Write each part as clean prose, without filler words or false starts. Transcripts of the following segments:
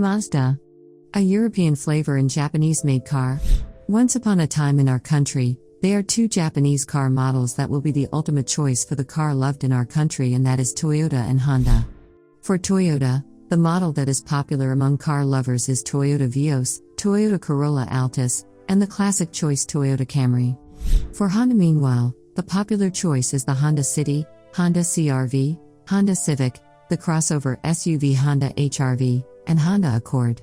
Mazda. A European flavor and Japanese-made car. Once upon a time in our country, there are two Japanese car models that will be the ultimate choice for the car loved in our country, and that is Toyota and Honda. For Toyota, the model that is popular among car lovers is Toyota Vios, Toyota Corolla Altis, and the classic choice Toyota Camry. For Honda meanwhile, the popular choice is the Honda City, Honda CR-V, Honda Civic, the crossover SUV Honda HR-V, and Honda Accord.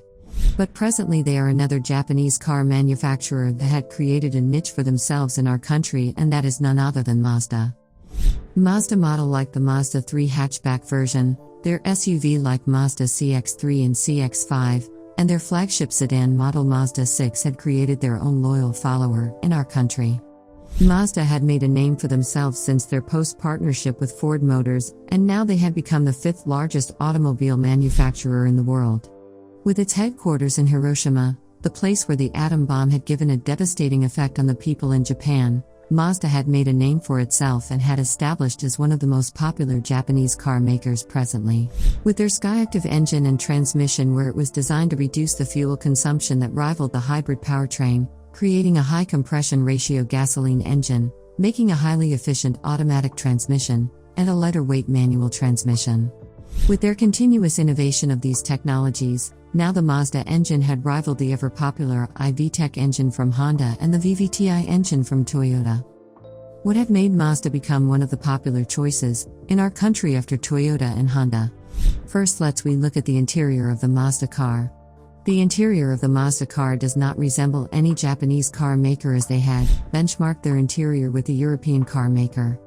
But presently they are another Japanese car manufacturer that had created a niche for themselves in our country, and that is none other than Mazda. Mazda model like the Mazda 3 hatchback version, their SUV like Mazda CX-3 and CX-5, and their flagship sedan model Mazda 6 had created their own loyal follower in our country. Mazda had made a name for themselves since their post-partnership with Ford Motors, and now they had become the fifth largest automobile manufacturer in the world. With its headquarters in Hiroshima, the place where the atom bomb had given a devastating effect on the people in Japan, Mazda had made a name for itself and had established as one of the most popular Japanese car makers presently. With their Skyactiv engine and transmission, where it was designed to reduce the fuel consumption that rivaled the hybrid powertrain, creating a high compression ratio gasoline engine, making a highly efficient automatic transmission, and a lighter weight manual transmission. With their continuous innovation of these technologies, now the Mazda engine had rivaled the ever-popular iVTEC engine from Honda and the VVTi engine from Toyota. What had made Mazda become one of the popular choices in our country after Toyota and Honda? First, let's look at the interior of the Mazda car. The interior of the Mazda car does not resemble any Japanese car maker, as they had benchmarked their interior with the European car maker.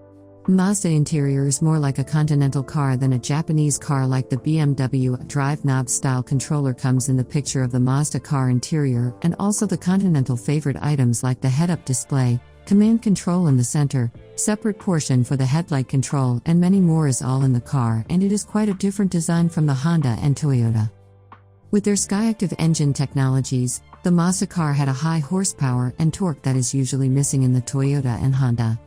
Mazda interior is more like a continental car than a Japanese car like the BMW. A drive knob style controller comes in the picture of the Mazda car interior, and also the continental favorite items like the head-up display, command control in the center, separate portion for the headlight control, and many more is all in the car, and it is quite a different design from the Honda and Toyota. With their Skyactiv engine technologies, the Mazda car had a high horsepower and torque that is usually missing in the Toyota and Honda.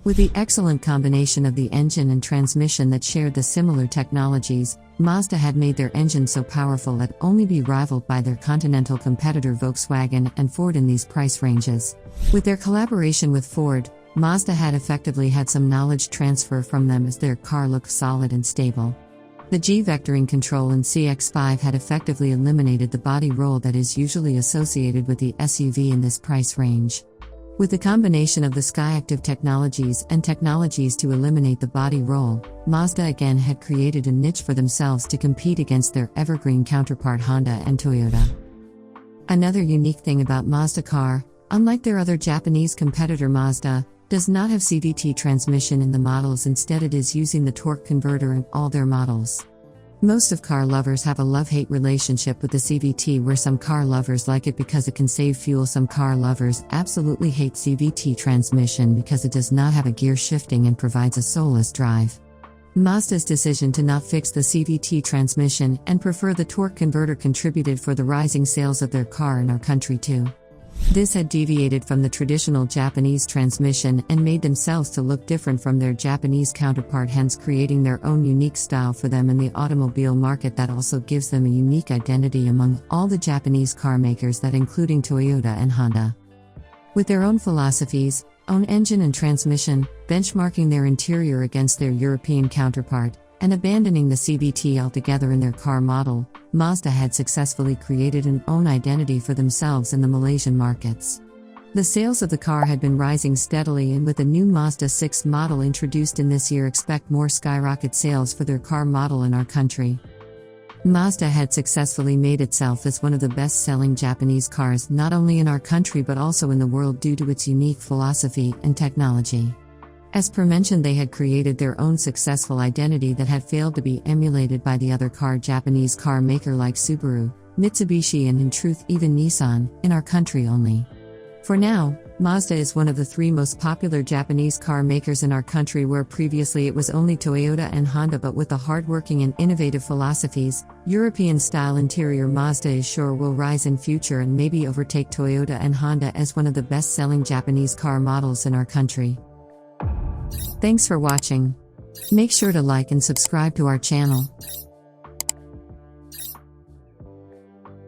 With the excellent combination of the engine and transmission that shared the similar technologies, Mazda had made their engine so powerful that only be rivaled by their continental competitor Volkswagen and Ford in these price ranges. With their collaboration with Ford, Mazda had effectively had some knowledge transfer from them, as their car looked solid and stable. The G-vectoring control in CX-5 had effectively eliminated the body roll that is usually associated with the SUV in this price range. With the combination of the Skyactiv technologies and technologies to eliminate the body roll, Mazda again had created a niche for themselves to compete against their evergreen counterpart Honda and Toyota. Another unique thing about Mazda car, unlike their other Japanese competitor Mazda, does not have CVT transmission in the models. Instead, it is using the torque converter in all their models. Most of car lovers have a love-hate relationship with the CVT, where some car lovers like it because it can save fuel. Some car lovers absolutely hate CVT transmission because it does not have a gear shifting and provides a soulless drive. Mazda's decision to not fix the CVT transmission and prefer the torque converter contributed for the rising sales of their car in our country too. This had deviated from the traditional Japanese transmission and made themselves to look different from their Japanese counterpart, hence creating their own unique style for them in the automobile market that also gives them a unique identity among all the Japanese car makers, that including Toyota and Honda. With their own philosophies, own engine and transmission, benchmarking their interior against their European counterpart, and abandoning the CVT altogether in their car model, Mazda had successfully created an own identity for themselves in the Malaysian markets. The sales of the car had been rising steadily, and with the new Mazda 6 model introduced in this year, expect more skyrocket sales for their car model in our country. Mazda had successfully made itself as one of the best-selling Japanese cars not only in our country but also in the world due to its unique philosophy and technology. As per mentioned, they had created their own successful identity that had failed to be emulated by the other Japanese car maker like Subaru, Mitsubishi, and in truth even Nissan, in our country only. For now, Mazda is one of the three most popular Japanese car makers in our country, where previously it was only Toyota and Honda. But with the hardworking and innovative philosophies, European-style interior, Mazda is sure will rise in future and maybe overtake Toyota and Honda as one of the best-selling Japanese car models in our country. Thanks for watching. Make sure to like and subscribe to our channel.